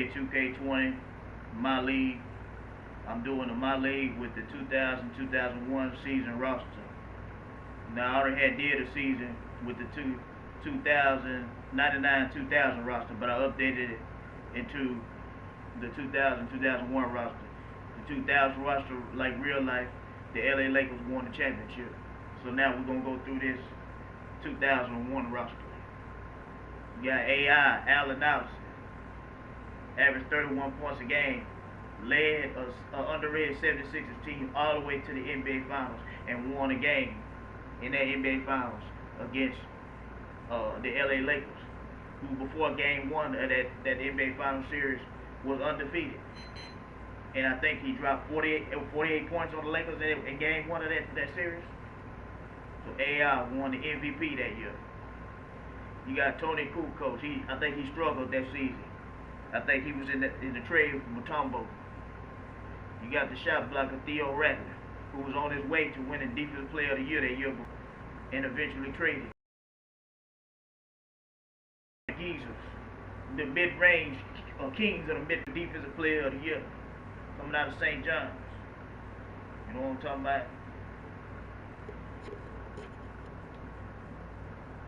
play 2K20 MyLeague. I'm doing a MyLeague with the 2000-2001 season roster. Now I already did a season with the 2099-2000 roster, but I updated it into the 2000-2001 roster. The 2000 roster, like real life, the LA Lakers won the championship. So now we're gonna go through this 2001 roster. You got AI, Allen Iverson, averaged 31 points a game, led an underrated 76ers team all the way to the NBA Finals and won a game in that NBA Finals against the LA Lakers, who before game one of that NBA Finals series was undefeated. And I think he dropped 48 points on the Lakers in game one of that series. So AI won the MVP that year. You got Tony Kukoc. I think he struggled that season. I think he was in the trade for Mutombo. You got the shot blocker Theo Rattler, who was on his way to winning Defensive Player of the Year that year before, and eventually traded. Jesus, the mid-range kings of the mid Defensive Player of the Year, coming out of St. John's. You know what I'm talking about?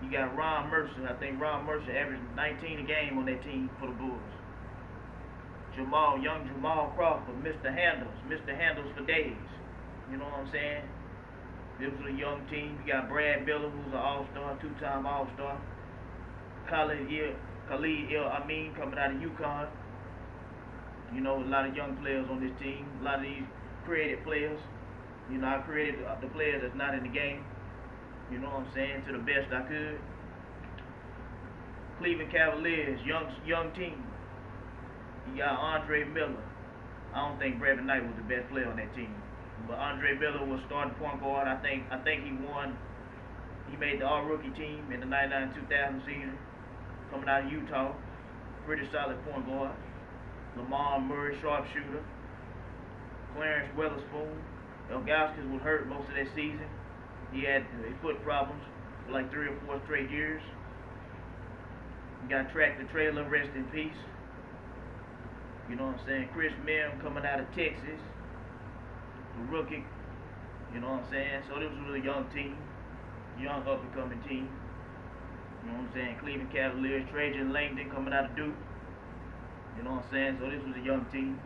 You got Ron Mercer. I think Ron Mercer averaged 19 a game on that team for the Bulls. Young Jamal Crawford, Mr. Handles for days. You know what I'm saying? This was a young team. You got Brad Miller, who's an all-star, two-time all-star. Khalid El-Amin coming out of UConn. You know, a lot of young players on this team. A lot of these created players. You know, I created the players that's not in the game. You know what I'm saying? To the best I could. Cleveland Cavaliers, young team. You got Andre Miller. I don't think Brevin Knight was the best player on that team, but Andre Miller was starting point guard. I think he won. He made the All-Rookie team in the 99-2000 season, coming out of Utah. Pretty solid point guard. Lamar Murray, sharpshooter. Clarence Weatherspoon. Ilgauskas was hurt most of that season. He had foot problems for like 3 or 4 straight years. You got Tractor Trailer, rest in peace. You know what I'm saying? Chris Mihm coming out of Texas, the rookie. You know what I'm saying? So this was a young team, young up-and-coming team. You know what I'm saying? Cleveland Cavaliers, Trajan Langdon coming out of Duke. You know what I'm saying? So this was a young team.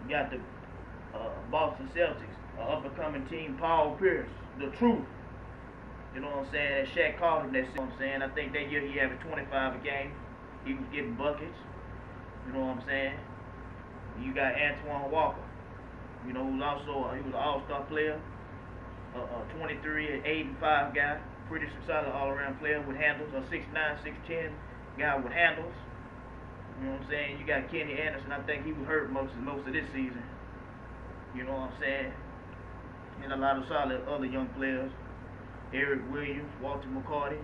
You got the Boston Celtics, up-and-coming team, Paul Pierce, the truth. You know what I'm saying? And Shaq called him that. You know what I'm saying? I think that year he averaged 25 a game. He was getting buckets. You know what I'm saying? You got Antoine Walker. You know, who's also he was an all-star player. 23, 8 and 5 guy. Pretty solid all-around player with handles. A 6'9", 6'10 guy with handles. You know what I'm saying? You got Kenny Anderson. I think he was hurt most of this season. You know what I'm saying? And a lot of solid other young players. Eric Williams, Walter McCarty.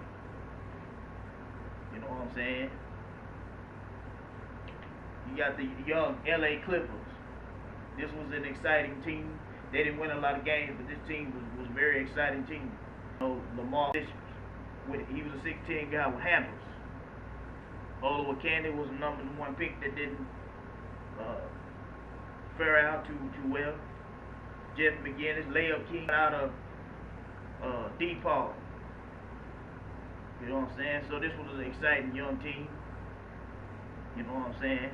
You know what I'm saying? You got the young LA Clippers. This was an exciting team. They didn't win a lot of games, but this team was a very exciting team. You know, Lamar, he was a 6'10" guy with handles. Ola Wakanda was a #1 pick that didn't fare out too well. Jeff McGinnis, layup king out of DePaul. You know what I'm saying? So this was an exciting young team. You know what I'm saying?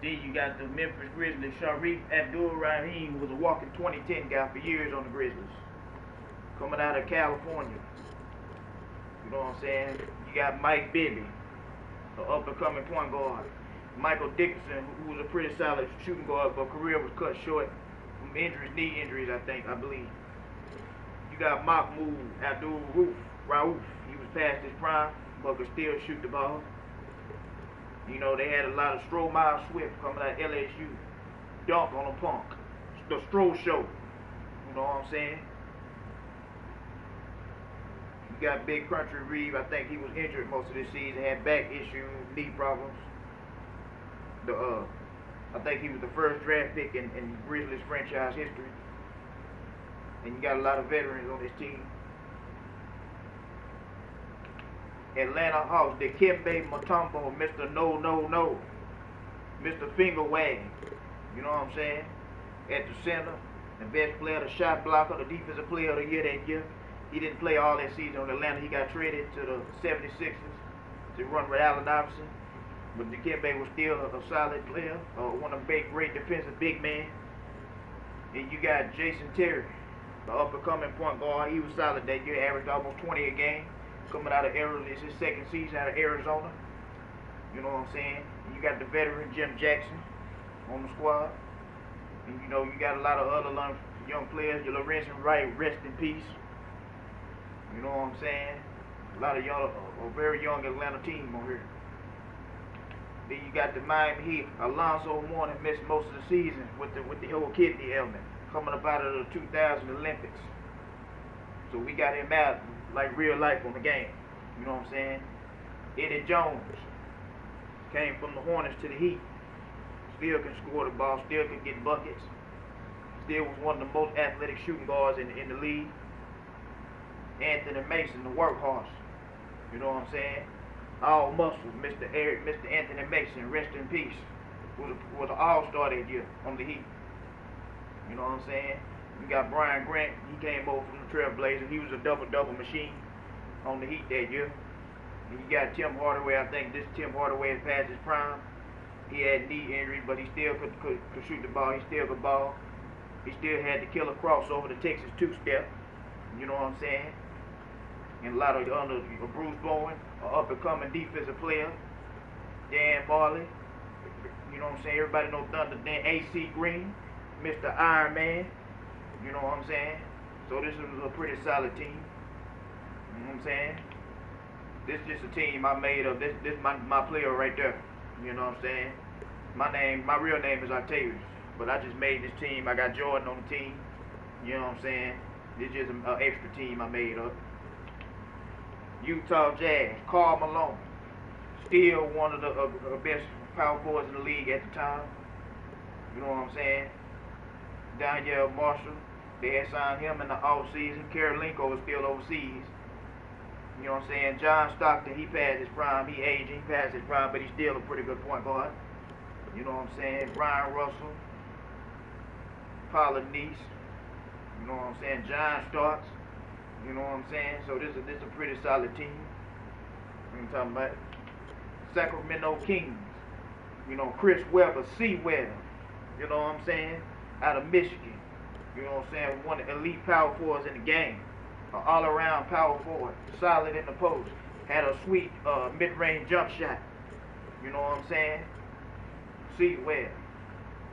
Then you got the Memphis Grizzlies. Sharif Abdul-Rahim was a walking 2010 guy for years on the Grizzlies. Coming out of California. You know what I'm saying? You got Mike Bibby, the up-and-coming point guard. Michael Dickinson, who was a pretty solid shooting guard, but career was cut short from injuries, knee injuries, I believe. You got Mahmoud Abdul-Rauf. He was past his prime, but could still shoot the ball. You know, they had a lot of Stromile Swift coming out of LSU. Dunk on a punk. The Stro Show. You know what I'm saying? You got Big Country Reeve. I think he was injured most of this season. Had back issues, knee problems. I think he was the first draft pick in Grizzlies franchise history. And you got a lot of veterans on this team. Atlanta Hawks, Dikembe Mutombo, Mr. No No No, Mr. Finger Wag. You know what I'm saying? At the center, the best player, the shot blocker, the defensive player of the year that year. He didn't play all that season on Atlanta. He got traded to the 76ers to run with Allen Iverson. But Dikembe was still a solid player, one of the great defensive big men. And you got Jason Terry, the up-and-coming point guard. He was solid that year, averaged almost 20 a game. Coming out of Arizona, it's his second season out of Arizona. You know what I'm saying? And you got the veteran Jim Jackson on the squad. And you know, you got a lot of other young players. Your Lorenzen Wright, rest in peace. You know what I'm saying? A lot of young, a very young Atlanta team on here. Then you got the Miami Heat. Alonzo Mourning missed most of the season with the whole kidney ailment, coming up out of the 2000 Olympics. So we got him out like real life on the game. You know what I'm saying? Eddie Jones came from the Hornets to the Heat. Still can score the ball, still can get buckets. Still was one of the most athletic shooting guards in the league. Anthony Mason, the workhorse. You know what I'm saying? All muscles, Mr. Anthony Mason, rest in peace. Was an all-star that year on the Heat. You know what I'm saying? You got Brian Grant. He came over from the Trailblazers. He was a double-double machine on the Heat that year. And you got Tim Hardaway. I think this Tim Hardaway has passed his prime. He had knee injury, but he still could shoot the ball. He still could ball. He still had the killer crossover, the Texas two-step. You know what I'm saying? And a lot of other, Bruce Bowen, an up-and-coming defensive player. Dan Barley. You know what I'm saying? Everybody knows Thunder. Then A.C. Green, Mr. Iron Man. You know what I'm saying? So this is a pretty solid team. You know what I'm saying? This is just a team I made up. This my player right there. You know what I'm saying? My real name is Octavius, but I just made this team. I got Jordan on the team. You know what I'm saying? This is just an extra team I made up. Utah Jazz, Karl Malone, still one of the best power forwards in the league at the time. You know what I'm saying? Daniel Marshall, they had signed him in the off-season. Karolinko was still overseas. You know what I'm saying? John Stockton, he passed his prime. He aged, he passed his prime, but he's still a pretty good point guard. You know what I'm saying? Brian Russell, Paula Neese. You know what I'm saying? John Starks. You know what I'm saying? So this is a pretty solid team. I'm talking about Sacramento Kings. You know, Chris Webber, C. Webber. You know what I'm saying? Out of Michigan. You know what I'm saying? One of the elite power forwards in the game. An all-around power forward. Solid in the post. Had a sweet mid-range jump shot. You know what I'm saying? C. Webber.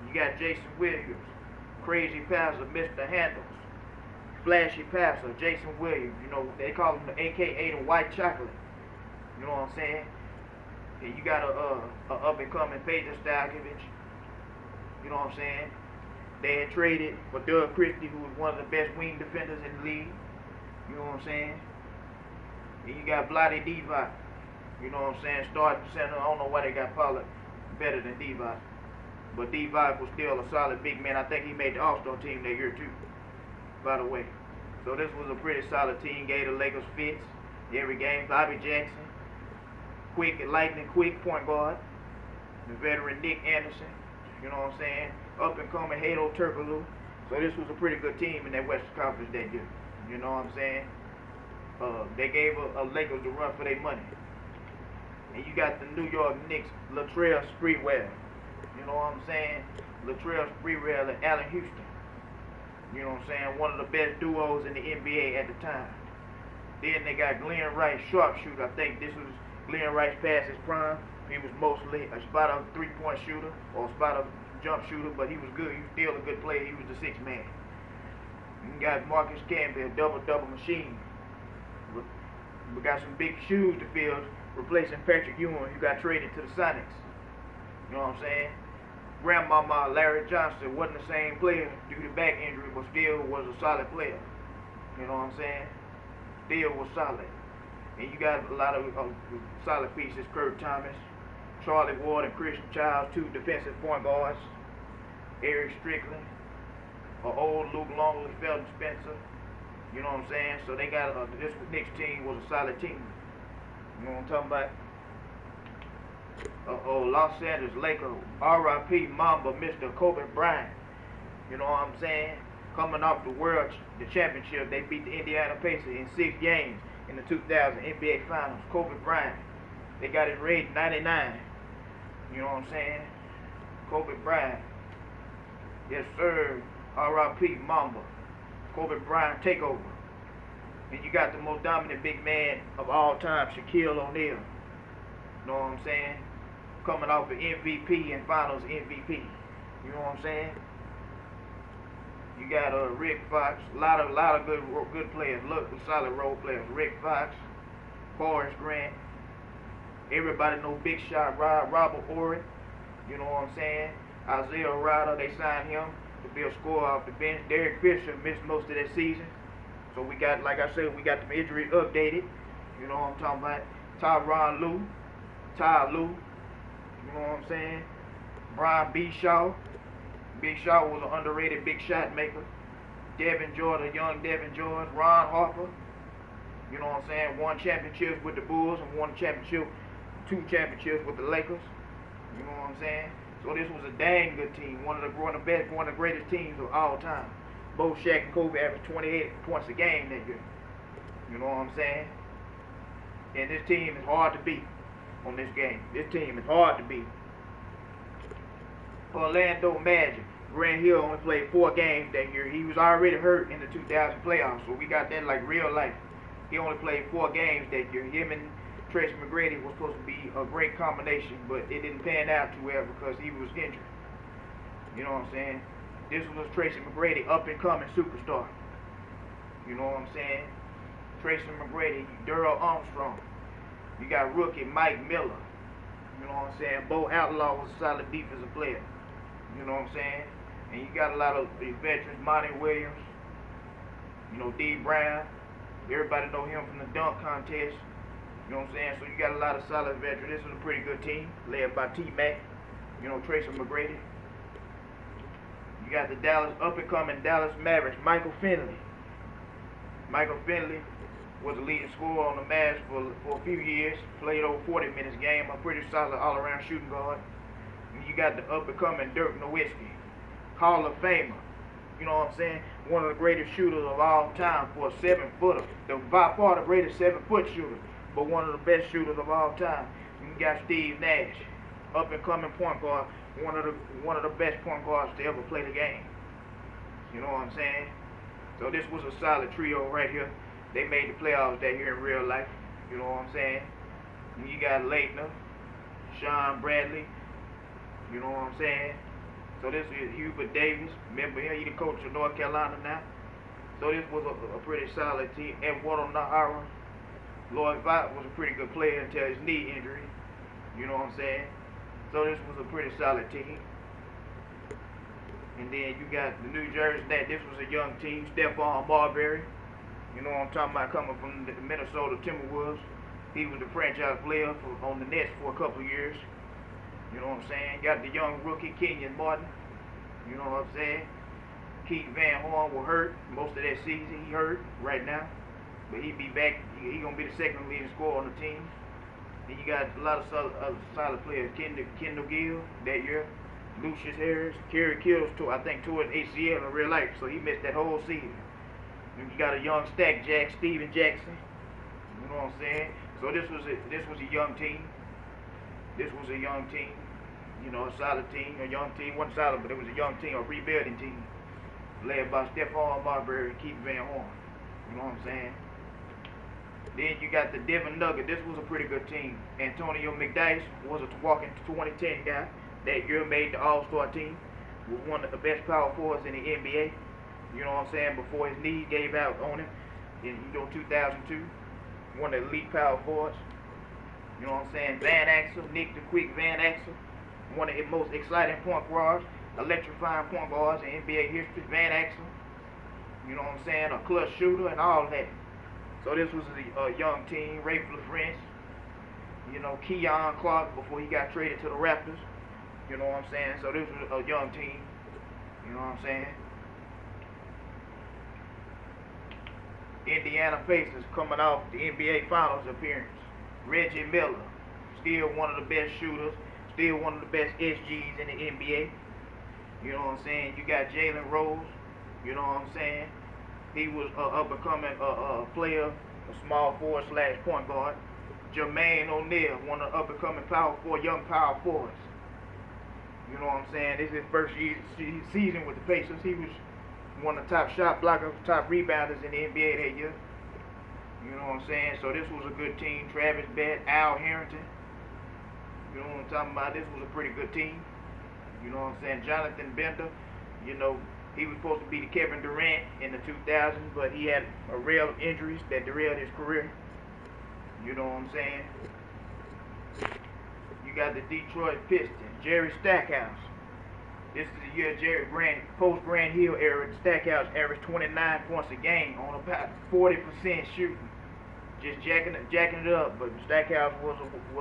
You got Jason Williams. Crazy passer, Mr. Handles. Flashy passer, Jason Williams. You know, they call him the AKA the White Chocolate. You know what I'm saying? And you got a up-and-coming Peja Stojkovic. You know what I'm saying? They had traded for Doug Christie, who was one of the best wing defenders in the league. You know what I'm saying? And you got Vlade Divac. You know what I'm saying? Starting center. I don't know why they got Pollard better than Divac. But Divac was still a solid big man. I think he made the All-Star team that year too, by the way. So this was a pretty solid team. Gave the Lakers fits every game. Bobby Jackson, lightning quick point guard. The veteran Nick Anderson. You know what I'm saying? Up and coming Hato Turkoglu. So this was a pretty good team in that Western Conference that year. You know what I'm saying? They gave a Lakers to run for their money. And you got the New York Knicks, Latrell Sprewell. You know what I'm saying? Latrell Sprewell and Allen Houston. You know what I'm saying? One of the best duos in the NBA at the time. Then they got Glenn Rice, sharpshooter. I think this was Glenn Rice past his prime. He was mostly a spot-up three-point shooter or a spot-up jump shooter, but he was good. He was still a good player. He was the sixth man. You got Marcus Campbell, double-double machine. We got some big shoes to fill, replacing Patrick Ewing, who got traded to the Sonics. You know what I'm saying? Grandmama Larry Johnson wasn't the same player due to back injury, but still was a solid player. You know what I'm saying? Still was solid. And you got a lot of solid pieces. Kurt Thomas, Charlie Ward, and Christian Childs, two defensive point guards. Eric Strickland, old Luke Longley, Felton Spencer. You know what I'm saying? So they got this Knicks team was a solid team. You know what I'm talking about? Los Angeles Lakers, R.I.P. Mamba, Mr. Kobe Bryant. You know what I'm saying? Coming off the championship, they beat the Indiana Pacers in 6 games in the 2000 NBA Finals. Kobe Bryant, they got his rating 99. You know what I'm saying? Kobe Bryant, yes sir. R.I.P. Mamba, Kobe Bryant takeover. And you got the most dominant big man of all time, Shaquille O'Neal. You know what I'm saying? Coming off the MVP and Finals MVP. You know what I'm saying? You got Rick Fox, a lot of good players, solid role players. Rick Fox, Forrest Grant. Everybody know Big Shot, Robert Ory. You know what I'm saying? Isaiah Ryder, they signed him to be a scorer off the bench. Derek Fisher missed most of that season. So we got, like I said, we got the injury updated. You know what I'm talking about? Ty Lue. You know what I'm saying? Brian B. Shaw. Big Shaw was an underrated big shot maker. Devin George, young Devin George. Ron Harper. You know what I'm saying? Won championships with the Bulls and won 2 championships with the Lakers. You know what I'm saying? So this was a dang good team. One of the greatest teams of all time. Both Shaq and Kobe averaged 28 points a game that year. You know what I'm saying? And this team is hard to beat on this game. This team is hard to beat. Orlando Magic. Grant Hill only played 4 games that year. He was already hurt in the 2000 playoffs, so we got that like real life. He only played 4 games that year. Him and Tracy McGrady was supposed to be a great combination, but it didn't pan out too well because he was injured. You know what I'm saying? This was Tracy McGrady, up-and-coming superstar. You know what I'm saying? Tracy McGrady, Darrell Armstrong. You got rookie Mike Miller. You know what I'm saying? Bo Outlaw was a solid defensive player. You know what I'm saying? And you got a lot of veterans, Monty Williams, you know, D. Brown. Everybody know him from the dunk contest. You know what I'm saying? So you got a lot of solid veterans. This was a pretty good team, led by T-Mac, you know, Tracy McGrady. You got the up-and-coming Dallas Mavericks, Michael Finley. Michael Finley was the leading scorer on the Mavs for a few years. Played over 40 minutes a game. A pretty solid all-around shooting guard. And you got the up-and-coming Dirk Nowitzki, Hall of Famer. You know what I'm saying? One of the greatest shooters of all time for a 7-footer. By far the greatest 7-foot shooter, but one of the best shooters of all time. And you got Steve Nash, up-and-coming point guard, one of the best point guards to ever play the game. You know what I'm saying? So this was a solid trio right here. They made the playoffs that year in real life. You know what I'm saying? And you got Leitner, Sean Bradley. You know what I'm saying? So this is Hubert Davis. Remember him, he's the coach of North Carolina now. So this was a pretty solid team. Eduardo Nahara. Lloyd Vaught was a pretty good player until his knee injury. You know what I'm saying? So this was a pretty solid team. And then you got the New Jersey Nets. This was a young team. Stephon Marbury. You know what I'm talking about, coming from the Minnesota Timberwolves. He was the franchise player on the Nets for a couple of years. You know what I'm saying? Got the young rookie, Kenyon Martin. You know what I'm saying? Keith Van Horn was hurt most of that season. He hurt right now. But he'll be back. He's going to be the second leading scorer on the team. And you got a lot of solid players. Kendall Gill that year. Lucius Harris. Kerry Kittles, I think, tore his ACL in real life. So he missed that whole season. And you got a young Stack Jack, Steven Jackson. You know what I'm saying? So this was a young team. This was a young team. You know, a solid team. A young team. Wasn't solid, but it was a young team, a rebuilding team. Led by Stephon Marbury and Keith Van Horn. You know what I'm saying? Then you got the Denver Nuggets. This was a pretty good team. Antonio McDyess was a walking 2010 guy. That year made the All-Star team. Was one of the best power forwards in the NBA. You know what I'm saying? Before his knee gave out on him in 2002. One of the elite power forwards. You know what I'm saying? Van Axel, Nick the Quick Van Axel. One of the most exciting point guards, electrifying point guards in NBA history. Van Axel. You know what I'm saying? A clutch shooter and all that. So this was a young team. Rafe LaFrance. You know, Keon Clark before he got traded to the Raptors. You know what I'm saying? So this was a young team. You know what I'm saying? Indiana Pacers coming off the NBA Finals appearance. Reggie Miller, still one of the best shooters, still one of the best SGs in the NBA. You know what I'm saying? You got Jalen Rose, you know what I'm saying? He was up and coming player, a small forward / point guard. Jermaine O'Neal, one of the up and coming young power forwards. You know what I'm saying? This is his first season with the Pacers. He was one of the top shot blockers, top rebounders in the NBA that year. You know what I'm saying? So this was a good team. Travis Bett, Al Harrington. You know what I'm talking about? This was a pretty good team. You know what I'm saying? Jonathan Bender, you know, he was supposed to be the Kevin Durant in the 2000s, but he had a real injuries that derailed his career. You know what I'm saying? You got the Detroit Pistons, Jerry Stackhouse. This is the year Jerry post Grant Hill era. Stackhouse averaged 29 points a game on about 40% shooting, just jacking it up. But Stackhouse was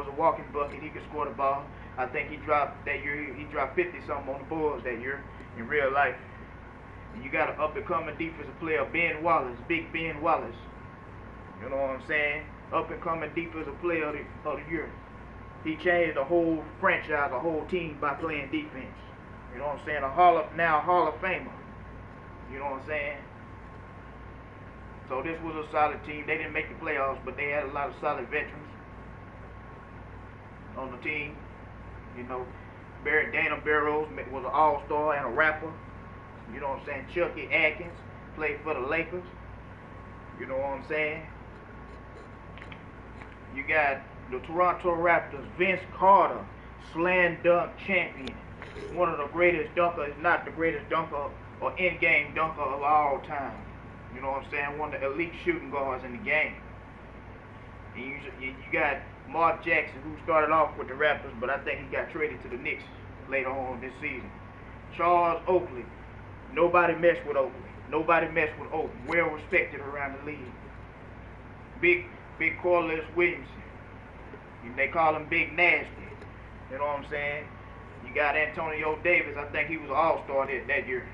a walking bucket. He could score the ball. I think he dropped that year. He dropped 50 something on the Bulls that year in real life. And you got an up and coming defensive player, Ben Wallace, Big Ben Wallace. You know what I'm saying? Up and coming defensive player of the year. He changed the whole franchise, the whole team by playing defense. You know what I'm saying? Now Hall of Famer. You know what I'm saying? So this was a solid team. They didn't make the playoffs, but they had a lot of solid veterans on the team. You know, Dana Barrows was an all-star and a rapper. You know what I'm saying? Chucky Atkins played for the Lakers. You know what I'm saying? You got the Toronto Raptors, Vince Carter, slam dunk champion. One of the greatest dunkers, if not the greatest dunker or in-game dunker of all time. You know what I'm saying? One of the elite shooting guards in the game. And you got Mark Jackson, who started off with the Raptors, but I think he got traded to the Knicks later on this season. Charles Oakley. Nobody messed with Oakley. Nobody messed with Oakley. Well respected around the league. Big Corliss Williamson. They call him Big Nasty. You know what I'm saying? You got Antonio Davis. I think he was an all-star that year.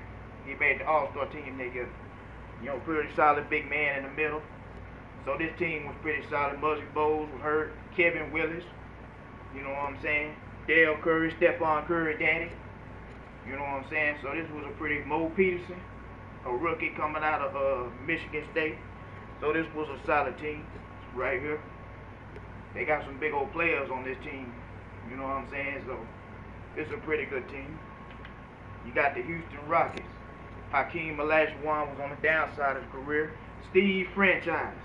He made the all-star team that year. You know, pretty solid big man in the middle. So this team was pretty solid. Muggsy Bogues was hurt. Kevin Willis. You know what I'm saying? Dale Curry, Stephon Curry daddy. You know what I'm saying? So this was a pretty Mo Peterson, a rookie coming out of Michigan State. So this was a solid team right here. They got some big old players on this team. You know what I'm saying? So it's a pretty good team. You got the Houston Rockets. Hakeem Olajuwon was on the downside of his career. Steve Franchise,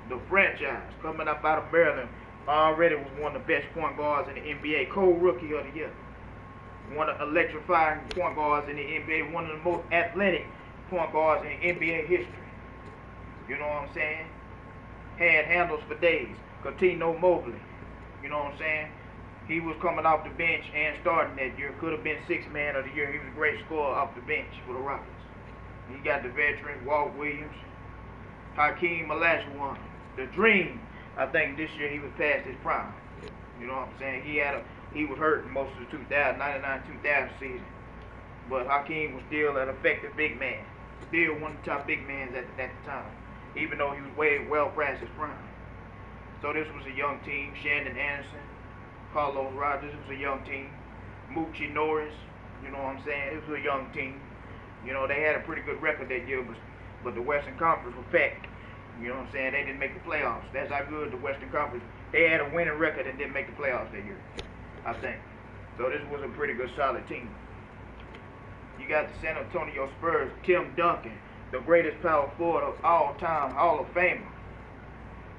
the franchise coming up out of Maryland, already was one of the best point guards in the NBA. Co-rookie of the year. One of the electrifying point guards in the NBA. One of the most athletic point guards in NBA history. You know what I'm saying? Had handles for days. Cuttino Mobley. You know what I'm saying? He was coming off the bench and starting that year. Could have been sixth man of the year. He was a great scorer off the bench for the Rockets. You got the veteran Walt Williams, Hakeem Olajuwon, the Dream. I think this year he was past his prime. You know what I'm saying? He was hurt in most of the 99-2000 season, but Hakeem was still an effective big man. Still one of the top big men at the time, even though he was way well past his prime. So this was a young team. Shandon Anderson, Carlos Rogers. It was a young team. Moochie Norris. You know what I'm saying? It was a young team. You know, they had a pretty good record that year, but the Western Conference was packed. You know what I'm saying? They didn't make the playoffs. That's how good the Western Conference. They had a winning record and didn't make the playoffs that year, I think. So this was a pretty good, solid team. You got the San Antonio Spurs, Tim Duncan, the greatest power forward of all time, Hall of Famer.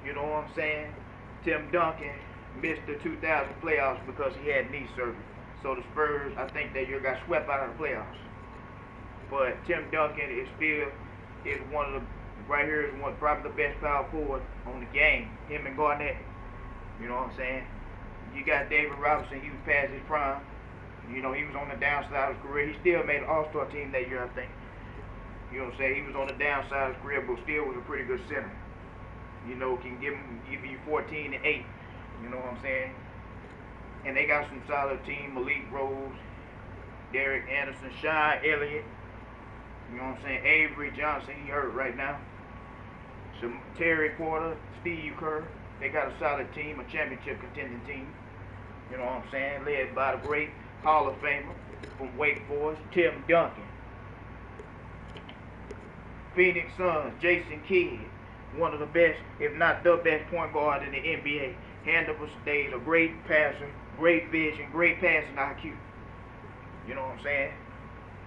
You know what I'm saying? Tim Duncan missed the 2000 playoffs because he had knee surgery. So the Spurs, I think that year, got swept out of the playoffs. But Tim Duncan is one of the, right here is probably the best power forward on the game. Him and Garnett. You know what I'm saying? You got David Robinson. He was past his prime. You know, he was on the downside of his career. He still made an all-star team that year, I think. You know what I'm saying? He was on the downside of his career, but still was a pretty good center. You know, can give you 14 and 8. You know what I'm saying? And they got some solid team. Malik Rose, Derek Anderson, Sean Elliott. You know what I'm saying? Avery Johnson, he hurt right now. Terry Porter, Steve Kerr. They got a solid team, a championship contending team. You know what I'm saying? Led by the great Hall of Famer from Wake Forest, Tim Duncan. Phoenix Suns, Jason Kidd, one of the best, if not the best point guard in the NBA. Hand of a stage, a great passer, great vision, great passing IQ. You know what I'm saying?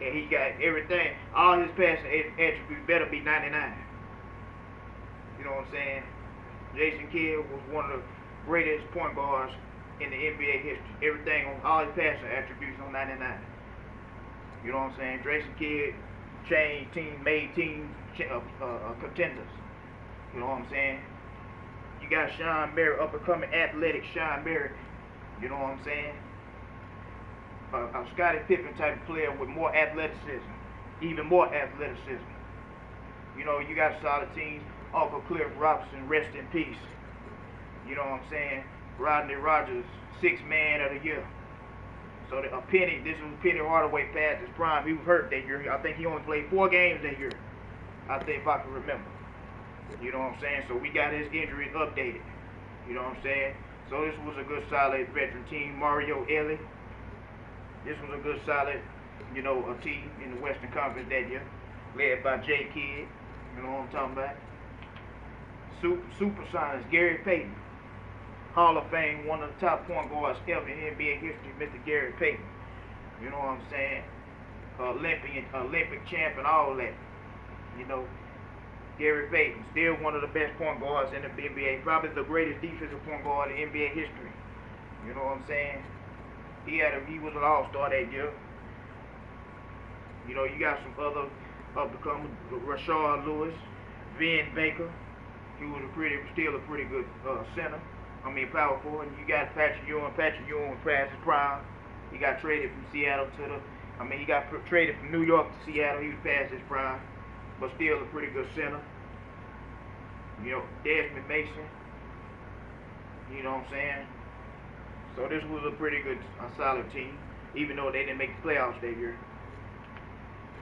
And he got everything. All his passing attributes better be 99. You know what I'm saying? Jason Kidd was one of the greatest point guards in the NBA history. Everything on all his passing attributes on 99. You know what I'm saying? Jason Kidd changed teams, made teams contenders. You know what I'm saying? You got Sean Merritt, up and coming athletic Sean Merritt. You know what I'm saying? A Scottie Pippen type of player with more athleticism, even more athleticism. You know, you got solid teams. Uncle Cliff Robinson, rest in peace. You know what I'm saying? Rodney Rogers, 6th man of the year. So this was Penny Hardaway past his prime. He was hurt that year. I think he only played 4 games that year. I think if I can remember. You know what I'm saying? So we got his injuries updated. You know what I'm saying? So this was a good, solid veteran team. Mario Elie. This was a good, solid, you know, a team in the Western Conference that year, led by J. Kidd. You know what I'm talking about? Supersonics, Gary Payton. Hall of Fame, one of the top point guards ever in NBA history, Mr. Gary Payton. You know what I'm saying? Olympic champ and all that. You know, Gary Payton, still one of the best point guards in the NBA, probably the greatest defensive point guard in NBA history. You know what I'm saying? He was an all-star that year. You know, you got some other up-and-comers, Rashard Lewis, Vin Baker. He was still a pretty good center. I mean, power forward. You got Patrick Ewing. Patrick Ewing past his prime. He got traded from Seattle he got traded from New York to Seattle. He was past his prime, but still a pretty good center. You know, Desmond Mason. You know what I'm saying? So this was a pretty good, solid team, even though they didn't make the playoffs that year.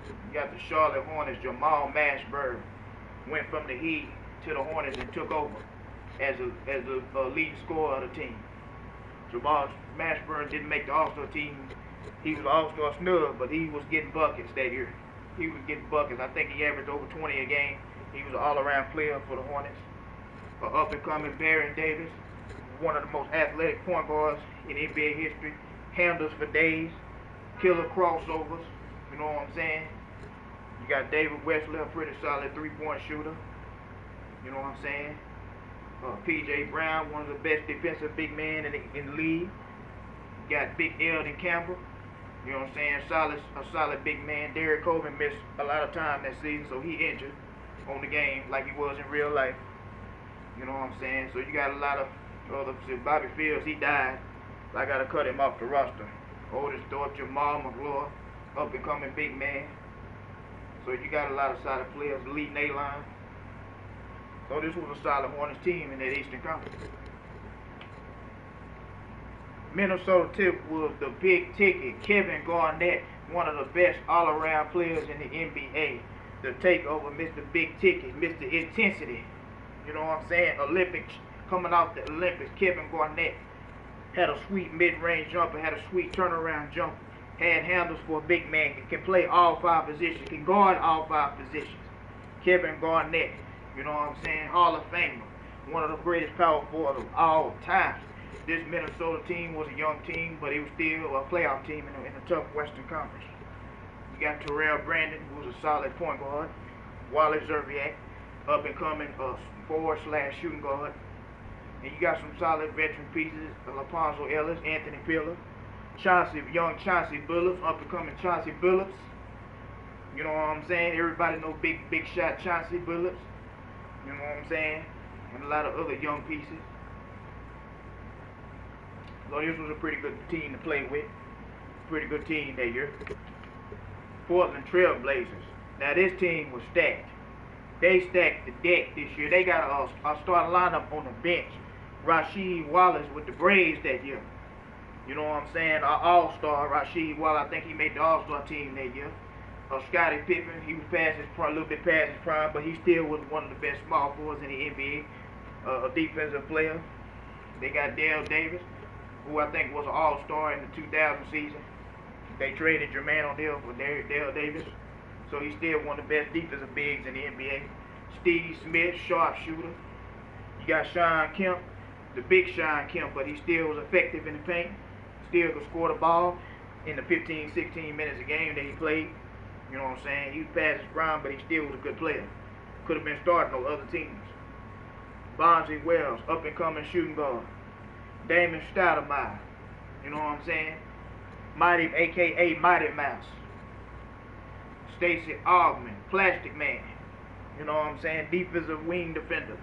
You got the Charlotte Hornets. Jamal Mashburn went from the Heat to the Hornets and took over as the leading scorer of the team. Jamal Mashburn didn't make the All-Star team. He was an All-Star snub, but he was getting buckets that year. He was getting buckets. I think he averaged over 20 a game. He was an all-around player for the Hornets. Up-and-coming Baron Davis, one of the most athletic point guards in NBA history. Handles for days. Killer crossovers. You know what I'm saying? You got David Wesley, a pretty solid three-point shooter. You know what I'm saying? P.J. Brown, one of the best defensive big men in the league. You got Big Eldon Campbell. You know what I'm saying? A solid big man. Derek Coleman missed a lot of time that season, so he injured on the game like he was in real life. You know what I'm saying? So you got a lot of other. Bobby Fields, he died. So I got to cut him off the roster. Otis Thorpe, Jamal McGlory, up-and-coming big man. So you got a lot of solid players, leading A-line. So this was a solid Hornets team in that Eastern Conference. Minnesota Tip was the big ticket. Kevin Garnett, one of the best all-around players in the NBA. The takeover, Mr. Big Ticket, Mr. Intensity. You know what I'm saying? Olympics, coming off the Olympics, Kevin Garnett had a sweet mid-range jumper, had a sweet turnaround jumper, had handles for a big man, can play all 5 positions, can guard all 5 positions. Kevin Garnett, you know what I'm saying? Hall of Famer, one of the greatest power forwards of all time. This Minnesota team was a young team, but it was still a playoff team in a tough Western Conference. You got Terrell Brandon, who was a solid point guard. Wally Zerviak, up-and-coming forward/shooting guard. And you got some solid veteran pieces, Laponzo Ellis, Anthony Pillar, young Chauncey Billups, up-and-coming Chauncey Billups. You know what I'm saying? Everybody know big shot Chauncey Billups. You know what I'm saying? And a lot of other young pieces. So this was a pretty good team to play with. Pretty good team that year. Portland Trail Blazers. Now this team was stacked. They stacked the deck this year. They got a starting lineup on the bench. Rasheed Wallace with the Braves that year. You know what I'm saying? An all-star Rasheed Wallace. I think he made the all-star team that year. Scottie Pippen, he was a little bit past his prime, but he still was one of the best small forwards in the NBA. a defensive player. They got Dale Davis, who I think was an all-star in the 2000 season. They traded Jermaine O'Neal for Dale Davis. So he's still one of the best defensive bigs in the NBA. Steve Smith, sharpshooter. You got Sean Kemp, the big Sean Kemp, but he still was effective in the paint. Still could score the ball in the 15, 16 minutes a game that he played. You know what I'm saying? He was past his prime, but he still was a good player. Could have been starting on other teams. Bonzi Wells, up-and-coming shooting guard. Damon Stoudemire, you know what I'm saying? Mighty, a.k.a. Mighty Mouse. Stacey Augman, Plastic Man, you know what I'm saying? Defensive wing defender.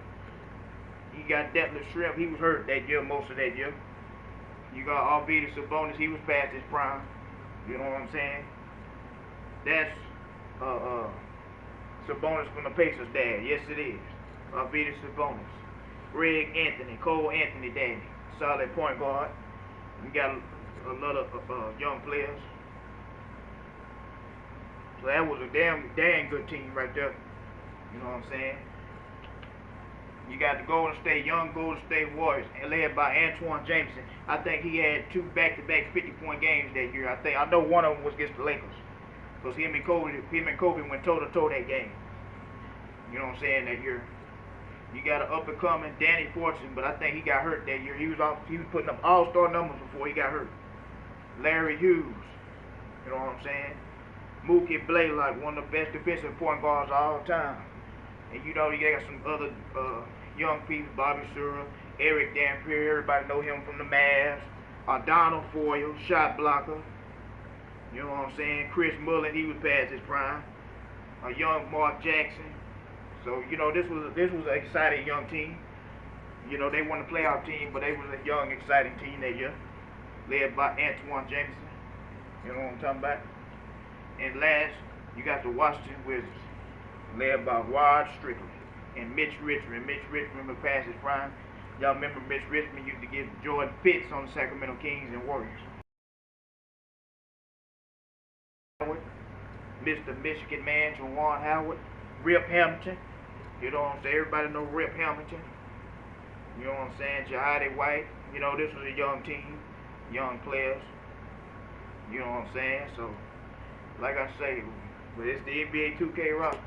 You got Detlef Schrempf, he was hurt that year, most of that year. You got Arvydas Sabonis, he was past his prime. You know what I'm saying? That's Sabonis from the Pacers' dad. Yes, it is. Arvydas Sabonis. Greg Anthony, Cole Anthony daddy. Solid point guard. We got a lot of young players. So that was a damn good team right there. You know what I'm saying? You got the young Golden State Warriors, led by Antoine Jameson. I think he had 2 back-to-back 50-point games that year. I know one of them was against the Lakers, because him and Kobe went toe-to-toe that game. You know what I'm saying, that year. You got an up-and-coming Danny Fortune, but I think he got hurt that year. He was putting up all-star numbers before he got hurt. Larry Hughes, you know what I'm saying? Mookie Blaylock, one of the best defensive point guards of all time. And you know, you got some other young people, Bobby Sura, Eric Dampier, everybody know him from the Mavs. Donald Foyle, shot blocker. You know what I'm saying? Chris Mullin, he was past his prime. A young Mark Jackson. So, you know, this was an exciting young team. You know, they won the playoff team, but they was a young, exciting team that year, led by Antoine Jameson. You know what I'm talking about? And last, you got the Washington Wizards, led by Rod Strickland and Mitch Richmond. Mitch Richmond was past his prime. Y'all remember Mitch Richmond used to give Jordan fits on the Sacramento Kings and Warriors. Mr. Michigan man, Juwan Howard. Rip Hamilton. You know what I'm saying? Everybody know Rip Hamilton. You know what I'm saying? Jahadi White. You know, this was a young team, young players. You know what I'm saying? So, like I say, but it's the NBA 2K roster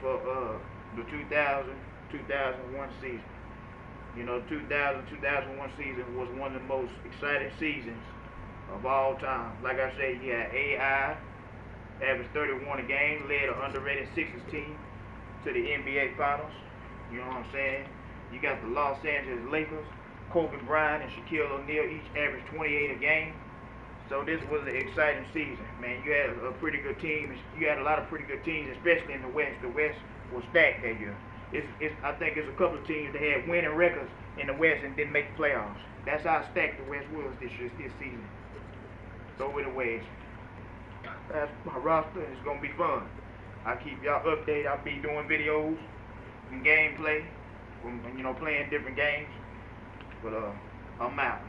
for the 2000-2001 season. You know, 2000-2001 season was one of the most exciting seasons of all time. Like I say, you had AI, averaged 31 a game, led an underrated Sixers team to the NBA Finals. You know what I'm saying? You got the Los Angeles Lakers, Kobe Bryant and Shaquille O'Neal, each averaged 28 a game. So this was an exciting season, man. You had a pretty good team. You had a lot of pretty good teams, especially in the West. The West was stacked that year. I think it's a couple of teams that had winning records in the West and didn't make the playoffs. That's how stacked the West was this season. So with the West. That's my roster. It's gonna be fun. I keep y'all updated. I'll be doing videos and gameplay, you know, playing different games. But I'm out.